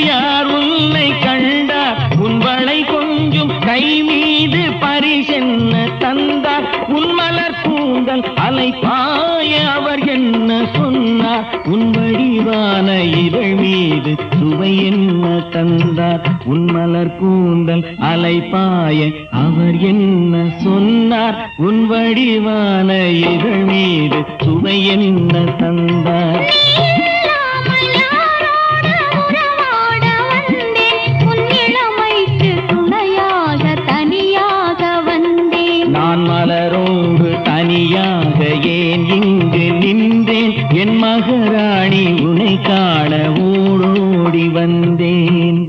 யார் உன்னை கண்டார் உன் வளை கொஞ்சம் கை மீது பரிசென்ன தந்தார் உன் மலர் கூந்தல் அலை பாய அவர் என்ன சொன்னார் உன் வடிவான இதழ் மீது சுவை என்ன தந்தார் உன் மலர் கூந்தல் அலை பாய அவர் என்ன சொன்னார் உன் வடிவான இதழ் மீது சுவை என்ன தந்தார் நான் மலரோடு தனியாக ஏன் இங்கு நின்றேன் என் மகாராணி உன்னை காண ஓடோடி வந்தேன்.